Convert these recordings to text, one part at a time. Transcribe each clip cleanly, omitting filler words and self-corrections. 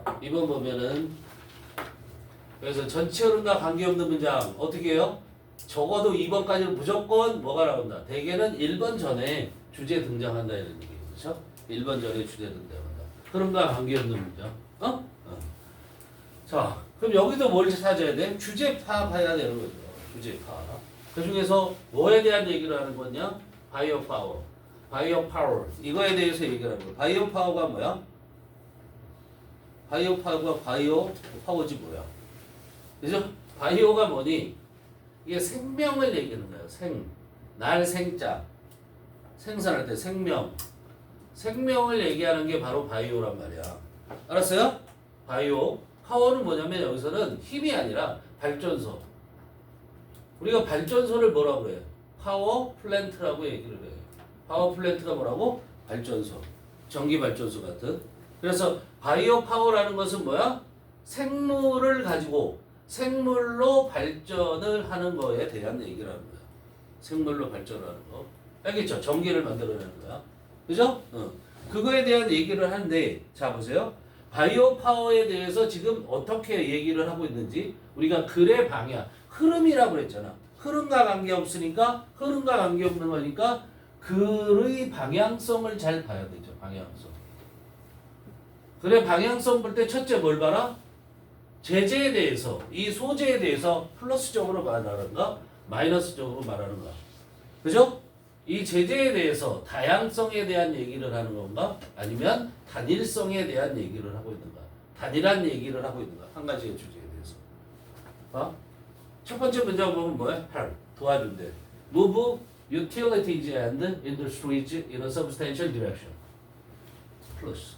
2번 보면은 그래서 전체 흐름과 관계없는 문장 어떻게 해요? 적어도 2번까지는 무조건 뭐가 나온다. 대개는 1번 전에 주제 등장한다 이런 얘기예요. 그렇죠? 1번 전에 주제 등장한다. 흐름과 관계없는 문장. 어? 자, 그럼 여기도 뭘 찾아야 돼? 주제 파악해야 되는 거죠. 주제 파악. 그 중에서 뭐에 대한 얘기를 하는 거냐? 바이오 파워. 바이오 파워. 이거에 대해서 얘기를 하는 거야. 바이오 파워가 뭐야? 바이오 파워가 바이오 파워지 뭐야? 그죠? 바이오가 뭐니? 이게 생명을 얘기하는 거예요. 날 생자. 생산할 때 생명. 생명을 얘기하는 게 바로 바이오란 말이야. 알았어요? 바이오. 파워는 뭐냐면 여기서는 힘이 아니라 발전소. 우리가 발전소를 뭐라고 그래? 파워 플랜트라고 얘기를 해. 파워 플랜트가 뭐라고? 발전소. 전기 발전소 같은. 그래서 바이오 파워라는 것은 뭐야? 생물을 가지고 생물로 발전을 하는 거에 대한 얘기를 하는 거야. 생물로 발전하는 거. 알겠죠? 전기를 만들어내는 거야. 그죠? 그거에 대한 얘기를 하는데, 자, 보세요. 바이오 파워에 대해서 지금 어떻게 얘기를 하고 있는지, 우리가 글의 방향, 흐름이라고 그랬잖아. 흐름과 관계없으니까, 흐름과 관계없는 거니까, 글의 방향성을 잘 봐야 되죠. 방향성. 글의 방향성 볼 때 첫째 뭘 봐라? 제재에 대해서, 이 소재에 대해서 플러스적으로 말하는가, 마이너스적으로 말하는가. 그죠? 이 제재에 대해서 다양성에 대한 얘기를 하는 건가? 아니면 단일성에 대한 얘기를 하고 있는가? 단일한 얘기를 하고 있는가? 한 가지의 주제에 대해서. 첫 번째 문장 보면 뭐야? 도와준대. Move utilities and industries in a substantial direction. 플러스.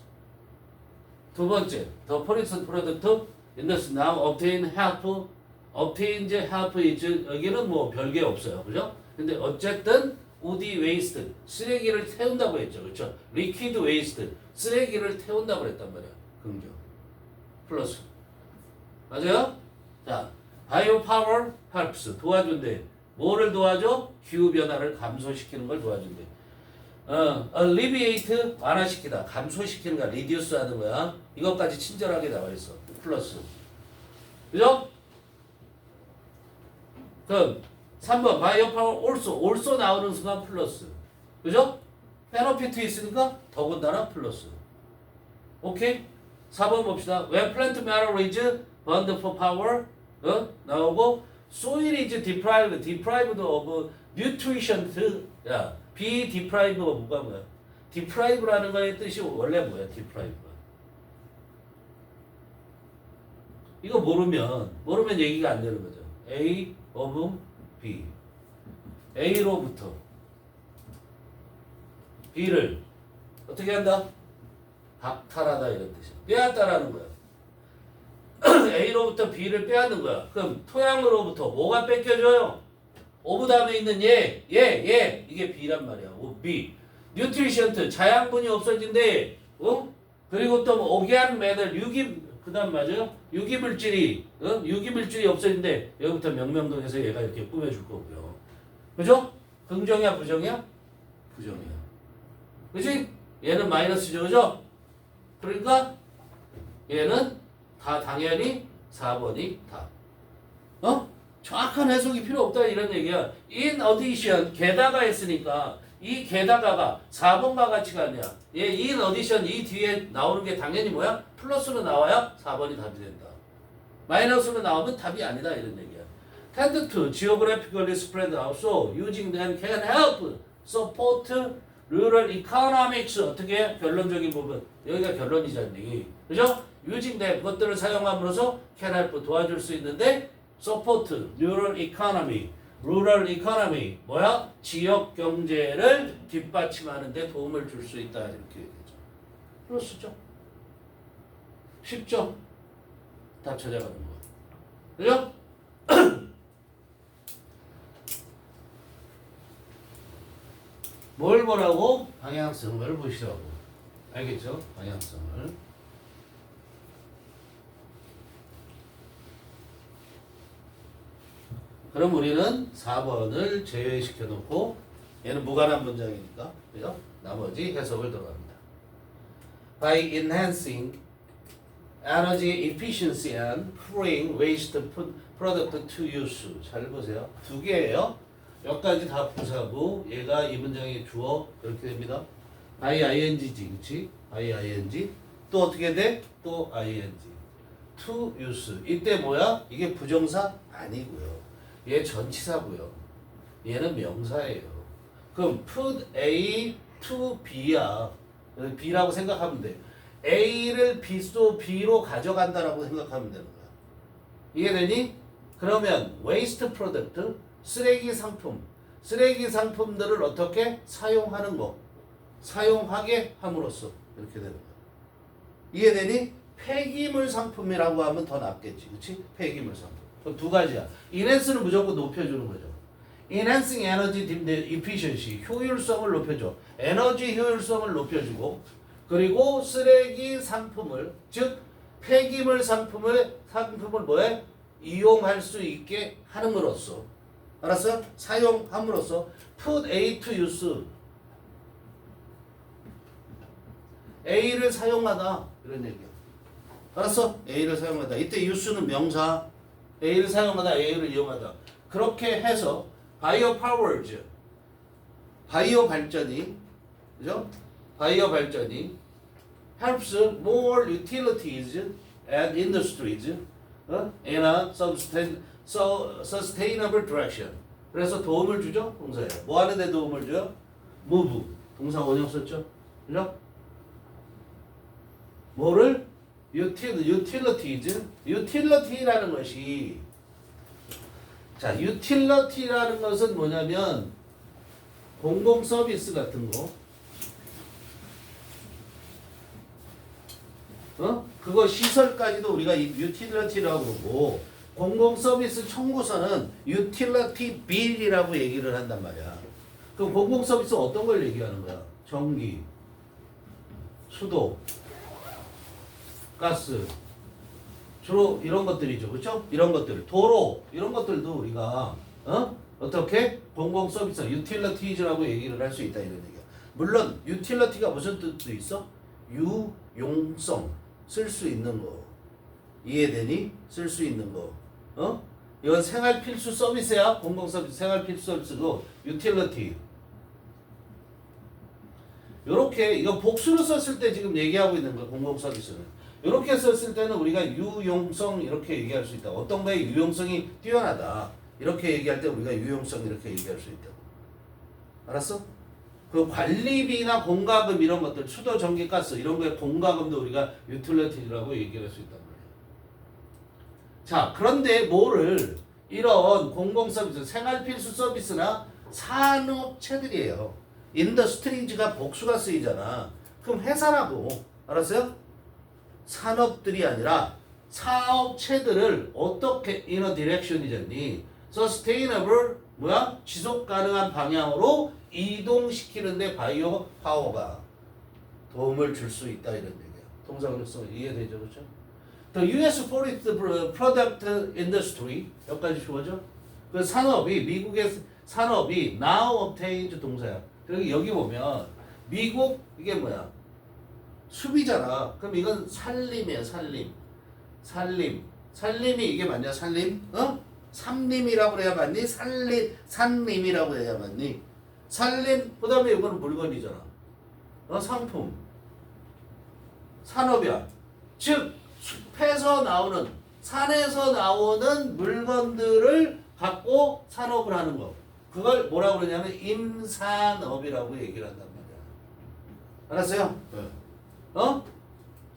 두 번째, the produced product industry now obtain help. obtain help is 여기는 뭐 별게 없어요. 그죠? 근데 어쨌든 woody waste, 쓰레기를 태운다고 했죠. 그렇죠? liquid waste, 쓰레기를 태운다고 그랬단 말이야. 긍정. 플러스. 맞아요? 자, biopower helps, 도와준대. 뭐를 도와줘? 기후변화를 감소시키는 걸 도와준대. alleviate, 완화시키다. 감소시키는 거야. reduce 하는 거야. 이것까지 친절하게 나와 있어. 플러스. 그죠? 그럼 3번 biopower also 나오는 순간 플러스. 그죠? benefit 있으니까 더군다나 플러스. 오케이? 4번 봅시다. When plant matter is burned for power 나오고 soil is deprived of nutrition. 야, be deprived of 뭐야? deprive라는 거의 뜻이 원래 뭐야? deprive가. 이거 모르면 얘기가 안 되는 거죠. A of B. A로부터 B를 어떻게 한다? 박탈하다 이런 뜻이야. 빼앗다라는 거야. A로부터 B를 빼앗는 거야. 그럼 토양으로부터 뭐가 뺏겨져요? 오브 다음에 있는 얘. 이게 B란 말이야. B. 뉴트리션트, 자양분이 없어진대. 그리고 또 오게안 매들, 그 다음 맞아요? 유기물질이 없어진대. 여기부터 명명동에서 얘가 이렇게 꾸며줄 거고요. 그죠? 긍정이야, 부정이야? 부정이야. 그지? 얘는 마이너스죠, 그죠? 그러니까 얘는 다 당연히 4번이 다. 정확한 해석이 필요 없다 이런 얘기야. in addition, 게다가 했으니까 이 게다가가 4번과 같이가 아니야. 얘 in addition 이 뒤에 나오는 게 당연히 뭐야? 플러스로 나와야 4번이 답이 된다. 마이너스로 나오면 답이 아니다 이런 얘기야. tend to geographically spread out so using them can help support rural economics. 어떻게? 결론적인 부분. 여기가 결론이잖니. 그죠? using them 그것들을 사용함으로써 can help 도와줄 수 있는데 support rural economy. rural economy 뭐야? 지역 경제를 뒷받침하는 데 도움을 줄 수 있다 이렇게 얘기하죠. 플러스죠. 쉽죠? 답 찾아가는 거. 그죠? 뭘 보라고? 방향성을 보시라고. 알겠죠? 방향성을. 그럼 우리는 4번을 제외시켜 놓고 얘는 무관한 문장이니까 그죠? 나머지 해석을 들어갑니다. By enhancing energy efficiency and freeing waste product to use. 잘 보세요. 두 개예요. 여기까지 다 부사고 얘가 이 문장의 주어 그렇게 됩니다. by ing지, 그렇지? by ing. 또 어떻게 돼? 또 ing. to use. 이때 뭐야? 이게 부정사 아니고요. 얘 전치사고요. 얘는 명사예요. 그럼 put A to B야. B라고 생각하면 돼. A를 B로 가져간다라고 생각하면 되는 거야. 이해되니? 그러면 waste product, 쓰레기 상품, 쓰레기 상품들을 어떻게 사용하는 거, 사용하게 함으로써 이렇게 되는 거야. 이해되니? 폐기물 상품이라고 하면 더 낫겠지, 그렇지? 폐기물 상품. 그럼 두 가지야. enhance는 무조건 높여주는 거죠. enhancing energy efficiency, 효율성을 높여줘. 에너지 효율성을 높여주고, 그리고 쓰레기 상품을, 즉 폐기물 상품을 뭐해? 이용할 수 있게 함으로써, 알았어? 사용함으로써 put A to use, A를 사용하다 이런 얘기야. 알았어? A를 사용하다. 이때 use는 명사. A를 사용하다, A를 이용하다. 그렇게 해서 바이오 파워즈, 바이오 발전이, 그죠? 바이오 발전이 helps more utilities and industries in a sustainable direction. 그래서 도움을 주죠? 동사예요. 뭐 하는데 도움을 줘요? move. 동사 원형 썼죠? 그죠? 뭐를? utilities. utility라는 것이, 자, utility라는 것은 뭐냐면 공공 서비스 같은 거, 그거 시설까지도 우리가 utility라고 그러고, 공공 서비스 청구서는 utility bill이라고 얘기를 한단 말이야. 그럼 공공 서비스 어떤 걸 얘기하는 거야? 전기, 수도, 가스, 주로 이런 것들이죠, 그렇죠? 이런 것들, 도로 이런 것들도 우리가 어떻게 공공 서비스, utilities라고 얘기를 할 수 있다 이런 얘기야. 물론 utility가 무슨 뜻도 있어? 유용성, 쓸 수 있는 거. 이해되니? 쓸 수 있는 거. 이건 생활 필수 서비스야. 공공 서비스, 생활 필수 서비스고 utility. 요렇게 이거 복수로 썼을 때 지금 얘기하고 있는 거야, 공공 서비스는. 이렇게 썼을 때는 우리가 유용성 이렇게 얘기할 수 있다. 어떤 거에 유용성이 뛰어나다. 이렇게 얘기할 때 우리가 유용성 이렇게 얘기할 수 있다. 알았어? 그 관리비나 공과금 이런 것들, 수도, 전기, 가스 이런 거에 공과금도 우리가 유틸리티라고 얘기할 수 있단 말이야. 자, 그런데 뭐를 이런 공공 서비스, 생활 필수 서비스나 산업체들이에요. 인더스트리즈가 복수가 쓰이잖아. 그럼 회사라고. 알았어요? 산업들이 아니라 사업체들을 어떻게 in a direction이잖니. sustainable 뭐야? 지속 가능한 방향으로 이동시키는데 바이오 파워가 도움을 줄 수 있다 이런 얘기야. 동사구력성 이해되죠, 그렇죠? The U.S. Forest Product Industry 여기까지 주어져. 그 산업이 미국의 산업이 now obtains 동사야. 그리고 여기 보면 미국 이게 뭐야? 수비잖아. 그럼 이건 산림이야, 산림. 산림이 이게 맞냐, 산림? 산림이라고 해야 맞니? 산림이라고 해야 맞니? 산림, 그 다음에 이거는 물건이잖아. 상품. 산업이야. 즉, 숲에서 나오는, 산에서 나오는 물건들을 갖고 산업을 하는 거. 그걸 뭐라고 그러냐면 임산업이라고 얘기를 한단 말이야. 알았어요? 네.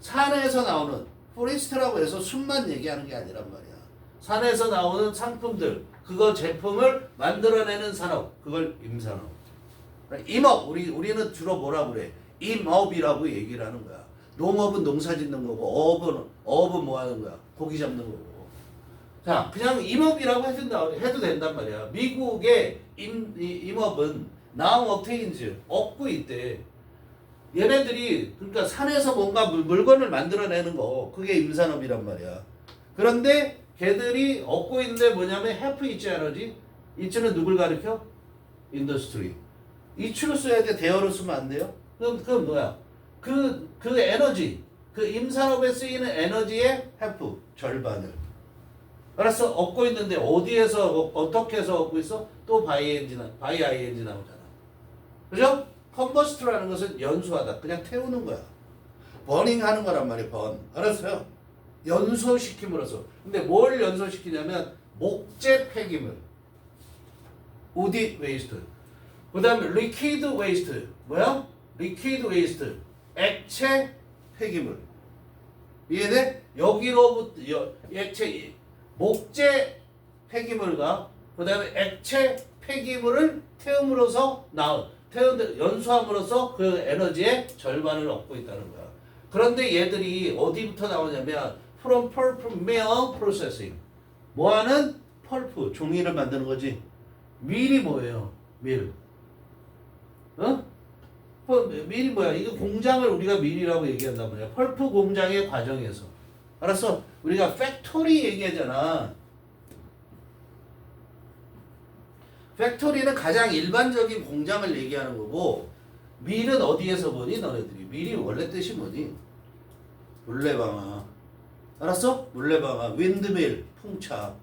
산에서 나오는 포레스트라고 해서 숲만 얘기하는 게 아니란 말이야. 산에서 나오는 상품들, 그거 제품을 만들어내는 산업, 그걸 임산업. 임업, 우리는 주로 뭐라고 그래? 임업이라고 얘기를 하는 거야. 농업은 농사 짓는 거고, 어업은 뭐 하는 거야? 고기 잡는 거고. 자, 그냥 임업이라고 해도 된단 말이야. 미국의 임업은 now obtains, 얻고 있대. 얘네들이 그러니까 산에서 뭔가 물건을 만들어내는 거, 그게 임산업이란 말이야. 그런데 걔들이 얻고 있는데 뭐냐면 have 있지 않으지? 이츠는 누굴 가리켜? 인더스트리. 이츠로 써야 돼. 대어로 쓰면 안 돼요. 그럼 뭐야? 그 에너지, 그 임산업에 쓰이는 에너지의 half, 절반을. 알았어? 얻고 있는데 어디에서 어떻게 해서 얻고 있어? 또 by ing 나오잖아. 그죠? combust라는 것은 연소하다. 그냥 태우는 거야. 버닝 하는 거란 말이야. 번. 알았어요? 연소시킴으로써. 근데 뭘 연소시키냐면 목재 폐기물. 우디 웨이스트. 그 다음에 liquid waste. 뭐야? liquid waste. 액체 폐기물. 이해돼? 여기로부터 액체 목재 폐기물과 그 다음에 액체 폐기물을 태움으로써 연소함으로써 그 에너지의 절반을 얻고 있다는 거야. 그런데 얘들이 어디부터 나오냐면 from pulp mill processing. 뭐하는? 펄프, 종이를 만드는 거지. 밀이 뭐예요? 밀. 어? 밀이 뭐야? 이거 공장을 우리가 밀이라고 얘기한단 말이야. 펄프 공장의 과정에서. 알았어? 우리가 팩토리 얘기하잖아. 팩토리는 가장 일반적인 공장을 얘기하는 거고, 밀은 어디에서 보니 너네들이? 밀이 원래 뜻이 뭐니? 물레방아. 알았어? 물레방아. 윈드밀, 풍차.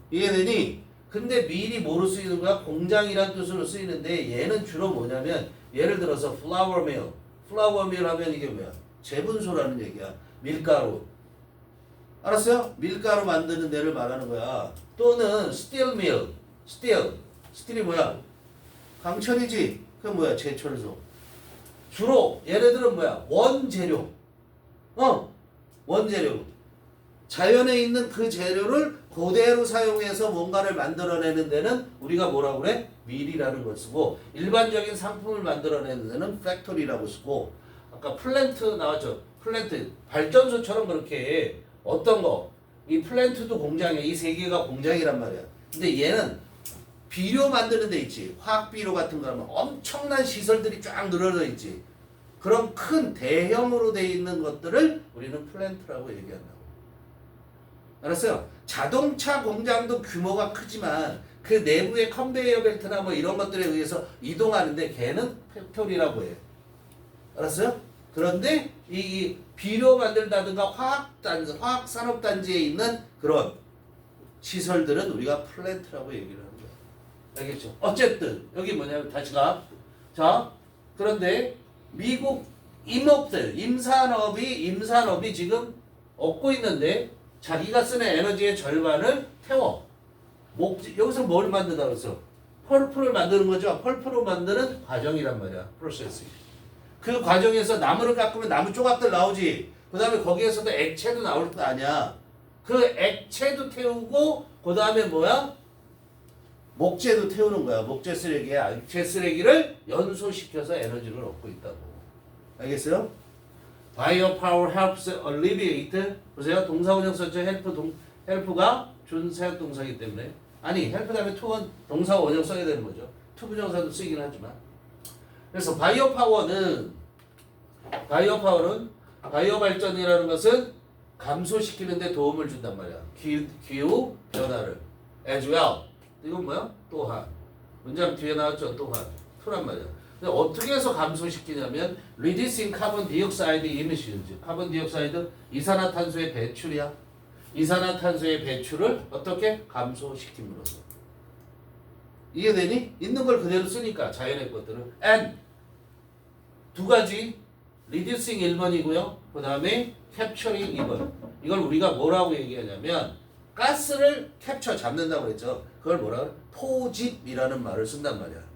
이해되니? 근데 밀이 뭐로 쓰이는 거야? 공장이란 뜻으로 쓰이는데 얘는 주로 뭐냐면 예를 들어서 flour mill. flour mill 하면 이게 뭐야? 제분소라는 얘기야. 밀가루. 알았어요? 밀가루 만드는 데를 말하는 거야. 또는 steel mill. 스틸이 뭐야? 강철이지. 그게 뭐야? 제철소. 주로 얘네들은 뭐야? 원재료. 원재료. 자연에 있는 그 재료를 그대로 사용해서 뭔가를 만들어내는 데는 우리가 뭐라고 그래? 밀이라는 걸 쓰고, 일반적인 상품을 만들어내는 데는 팩토리라고 쓰고, 아까 플랜트 나왔죠? 플랜트. 발전소처럼 그렇게 어떤 거? 이 플랜트도 공장이야. 이 세 개가 공장이란 말이야. 근데 얘는 비료 만드는 데 있지. 화학비료 같은 거 하면 엄청난 시설들이 쫙 늘어져 있지. 그런 큰 대형으로 돼 있는 것들을 우리는 플랜트라고 얘기한다고. 알았어요? 자동차 공장도 규모가 크지만 그 내부의 컨베이어 벨트나 뭐 이런 것들에 의해서 이동하는데 걔는 팩토리라고 해. 알았어요? 그런데 이 비료 만들다든가 화학산업단지에 있는 그런 시설들은 우리가 플랜트라고 얘기를 하는 거야. 알겠죠? 어쨌든 여기 뭐냐면 다시 가. 자, 그런데 미국 임산업이 지금 얻고 있는데 자기가 쓰는 에너지의 절반을 태워. 여기서 뭘 만든다 그랬어? 펄프를 만드는 거죠. 펄프로 만드는 과정이란 말이야. 프로세스. 그 과정에서 나무를 깎으면 나무 조각들 나오지. 그 다음에 거기에서도 액체도 나올 거 아니야. 그 액체도 태우고 그 다음에 뭐야? 목재도 태우는 거야. 목재 쓰레기야. 액체 쓰레기를 연소시켜서 에너지를 얻고 있다고. 알겠어요? Biopower helps alleviate. 보세요. 동사원형 썼죠. help가 준사역 동사이기 때문에. 아니, help 다음에 to는 동사원형 써야 되는 거죠. 투부정사도 쓰이긴 하지만. 그래서 바이오 파워는 바이오 발전이라는 것은 감소시키는 데 도움을 준단 말이야. 기후 변화를 as well. 이건 뭐야? 또한. 문장 뒤에 나왔죠. 또한. 투란 말이야. 근데 어떻게 해서 감소시키냐면 reducing carbon dioxide emissions. 카본 디옥사이드 이산화탄소의 배출이야. 이산화탄소의 배출을 어떻게 감소시킴으로써. 이해되니? 있는 걸 그대로 쓰니까 자연의 것들을. and 두 가지 reducing 1번이고요. 그 다음에 capturing 2번. 이걸 우리가 뭐라고 얘기하냐면 가스를 캡처 잡는다고 그랬죠. 그걸 뭐라 그래? 포집이라는 말을 쓴단 말이야.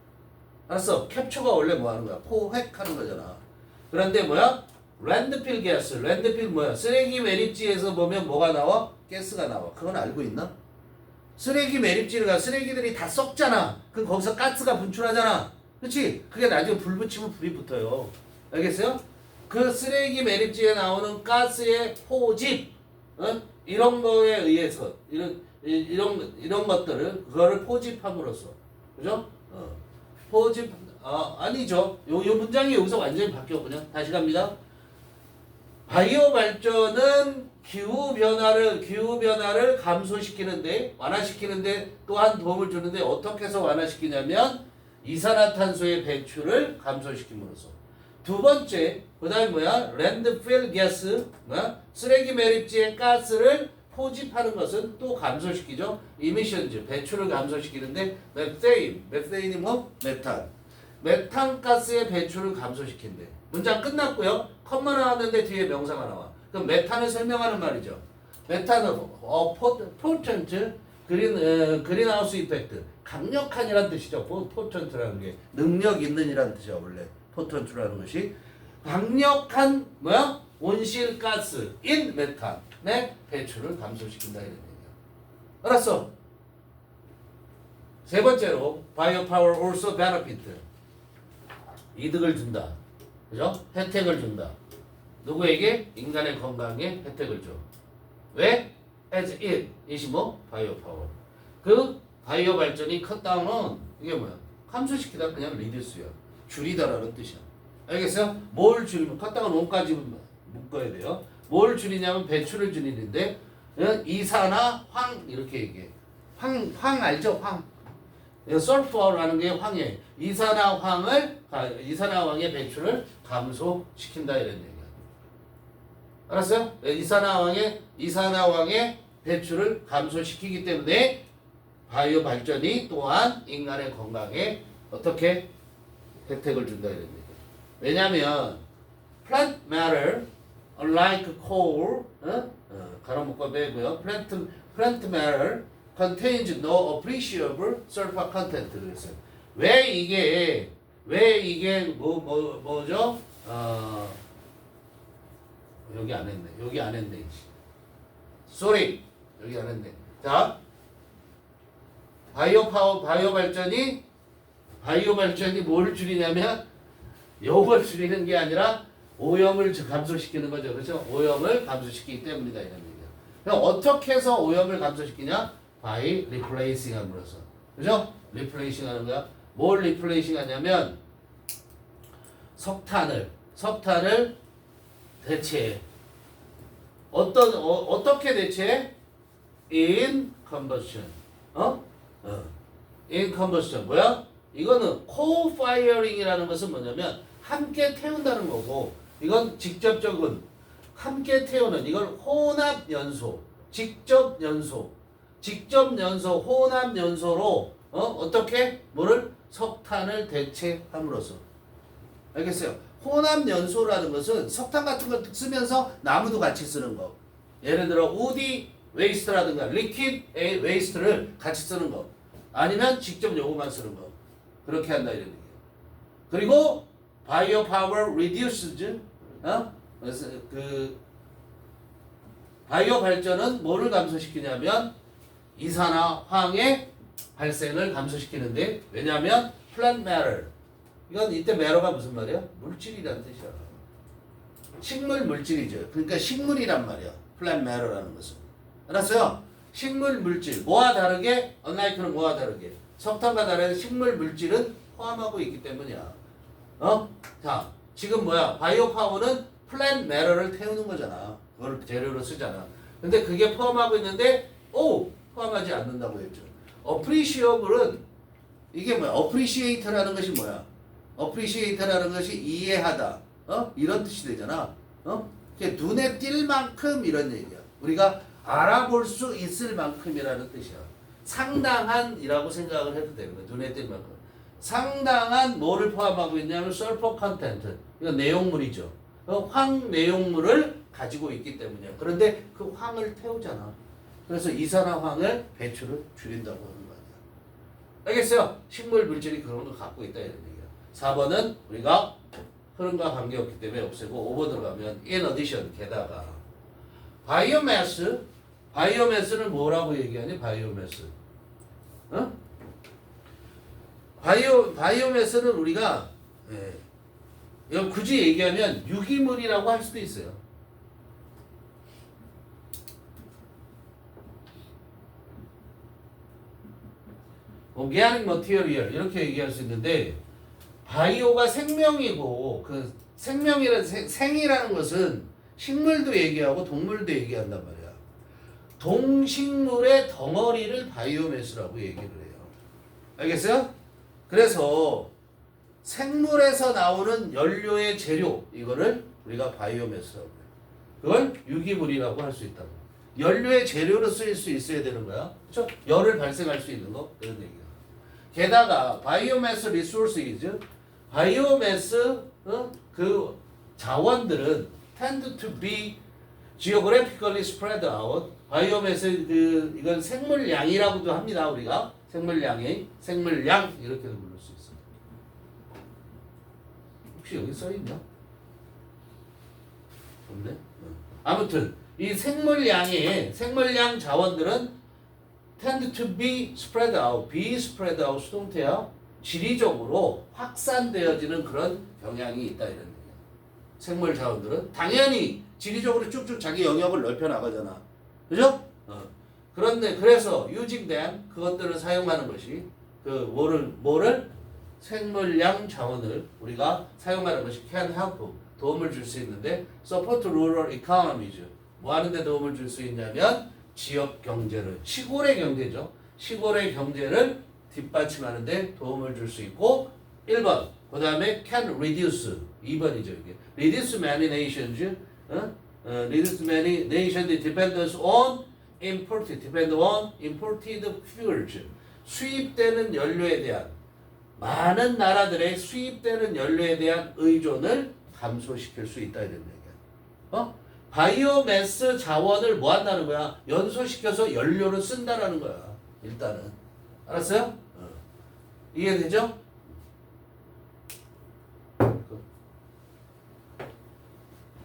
알았어? 캡처가 원래 뭐 하는 거야? 포획하는 거잖아. 그런데 뭐야? 랜드필 가스. 랜드필 뭐야? 쓰레기 매립지에서 보면 뭐가 나와? 가스가 나와. 그건 알고 있나? 쓰레기 매립지를 가. 쓰레기들이 다 썩잖아. 그럼 거기서 가스가 분출하잖아. 그치? 그게 나중에 불 붙이면 불이 붙어요. 알겠어요? 그 쓰레기 매립지에 나오는 가스의 포집, 이런 거에 의해서 이런 것들을 그거를 포집함으로써, 그죠? 포집 아니죠. 요 문장이 여기서 완전히 바뀌었군요. 다시 갑니다. 바이오 발전은 기후 변화를 감소시키는데 완화시키는데 또한 도움을 주는데 어떻게 해서 완화시키냐면 이산화탄소의 배출을 감소시킴으로써. 두 번째, 그 다음에 뭐야? 랜드필 가스, 뭐야? 쓰레기 매립지의 가스를 포집하는 것은 또 감소시키죠. 이미션즈, 배출을 감소시키는데 메테인이 뭐? 메탄. 메탄 가스의 배출을 감소시킨대. 문장 끝났고요. 컴마 나왔는데 뒤에 명사가 나와. 그럼 메탄을 설명하는 말이죠. 메탄은 포텐트 그린하우스 이펙트. 강력한이란 뜻이죠. 포텐트라는 게 능력 있는이란 뜻이야 원래. 포텐트라는 것이 강력한 뭐야? 온실가스 인 메탄의 배출을 감소시킨다 이런 얘기야. 알았어? 세 번째로 바이오 파워 also benefit. 이득을 준다. 그죠? 혜택을 준다. 누구에게? 인간의 건강에 혜택을 줘. 왜? as it이 뭐? 바이오 파워. 그 바이오 발전이 컷다운은 이게 뭐야? 감소시키다 그냥 리듀스야. 줄이다라는 뜻이야. 알겠어요? 뭘 줄이면 컷다운 온까지 묶어야 돼요. 뭘 줄이냐면 배출을 줄이는데 이산화 황 이렇게 얘기해. 황 알죠? 황. 설퍼라는 게 황이에요. 이산화황의 배출을 감소시킨다 이런 얘기야. 알았어요? 이산화황의 배출을 감소시키기 때문에 바이오 발전이 또한 인간의 건강에 어떻게 혜택을 준다 이런 얘기야. 왜냐하면 plant matter unlike coal 가로 묶어 빼고요. plant matter contains no appreciable sulfur content 그랬어요. 왜 이게 뭐죠? 여기 안 했네. Sorry. 여기 안 했네. 자, 바이오 발전이 뭘 줄이냐면 요걸 줄이는 게 아니라 오염을 감소시키는 거죠. 그렇죠? 오염을 감소시키기 때문이다 이런 얘기야. 그럼 어떻게 해서 오염을 감소시키냐? by replacing 함으로써. 그죠? replacing 하는 거야. 뭘 replacing 하냐면 석탄을 대체해. 어떻게 대체해? in combustion. in combustion. 뭐야? 이거는 co-firing이라는 것은 뭐냐면 함께 태운다는 거고, 이건 직접적인 함께 태우는 이걸 혼합 연소, 직접 연소, 혼합 연소로 어떻게 뭐를 석탄을 대체함으로써. 알겠어요? 혼합 연소라는 것은 석탄 같은 걸 쓰면서 나무도 같이 쓰는 거. 예를 들어 우디 웨이스트라든가 리퀴드 웨이스트를 같이 쓰는 거. 아니면 직접 요거만 쓰는 거. 그렇게 한다 이런 얘기예요. 그리고 바이오 파워 리듀스즈 그래서 그 바이오 발전은 뭐를 감소시키냐면 이산화황의 발생을 감소시키는데, 왜냐하면 plant matter 이건 이때 matter가 무슨 말이야? 물질이라는 뜻이야. 식물 물질이죠. 그러니까 식물이란 말이야. plant matter라는 것은. 알았어요? 식물 물질 뭐와 다르게 unlike는 뭐와 다르게 석탄과 다른 식물 물질은 포함하고 있기 때문이야. 자, 지금 뭐야? 바이오 파워는 plant matter를 태우는 거잖아. 그걸 재료로 쓰잖아. 근데 그게 포함하고 있는데 포함하지 않는다고 했죠. appreciable은 이게 뭐야? appreciate라는 것이 뭐야? appreciate라는 것이 이해하다. 이런 뜻이 되잖아. 그게 눈에 띌 만큼 이런 얘기야. 우리가 알아볼 수 있을 만큼이라는 뜻이야. 상당한이라고 생각을 해도 되는 거야. 눈에 띌 만큼. 상당한 뭐를 포함하고 있냐면 sulfur content. 이건 내용물이죠. 황 내용물을 가지고 있기 때문이야. 그런데 그 황을 태우잖아. 그래서 이산화황을 배출을 줄인다고 하는 거 아니야. 알겠어요? 식물 물질이 그런 걸 갖고 있다 이런 얘기야. 4번은 우리가 흐름과 관계없기 때문에 없애고 5번으로 가면 in addition 게다가 바이오매스는 뭐라고 얘기하니? 바이오매스. 바이오매스는 우리가 이거 굳이 얘기하면 유기물이라고 할 수도 있어요. 오게닉 머티리얼 이렇게 얘기할 수 있는데, 바이오가 생명이고 그 생이라는 것은 식물도 얘기하고 동물도 얘기한단 말이야. 동식물의 덩어리를 바이오매스라고 얘기를 해요. 알겠어요? 그래서 생물에서 나오는 연료의 재료 이거를 우리가 바이오매스라고 해요. 그걸 유기물이라고 할 수 있다고. 연료의 재료로 쓰일 수 있어야 되는 거야. 그렇죠? 열을 발생할 수 있는 거 그런 얘기야. 게다가 바이오매스 리소스이즈 바이오매스 그 자원들은 tend to be geographically spread out. 바이오매스 그 이건 생물량이라고도 합니다. 우리가 생물량이 생물량 이렇게도 부를 수 있어요. 혹시 여기 써 있나? 없네. 아무튼 이 생물량 자원들은 tend to be spread out, be spread out 수동태야. 지리적으로 확산되어지는 그런 경향이 있다 이런 얘기야. 생물 자원들은 당연히 지리적으로 쭉쭉 자기 영역을 넓혀 나가잖아. 그죠? 그런데 그래서 using them 그것들을 사용하는 것이 그 뭐를 생물량 자원을 우리가 사용하는 것이 can help 도움을 줄 수 있는데 support rural economies 뭐 하는데 도움을 줄 수 있냐면 지역 경제를 시골의 경제죠. 시골의 경제를 뒷받침하는데 도움을 줄 수 있고 1번 그 다음에 can reduce 2번이죠 이게 reduce many nations reduce many nations dependence on depend on imported fuels 수입되는 연료에 대한 많은 나라들의 수입되는 연료에 대한 의존을 감소시킬 수 있다 이런 얘기야. 바이오매스 자원을 뭐 한다는 거야? 연소시켜서 연료를 쓴다라는 거야. 일단은 알았어요? 이해되죠?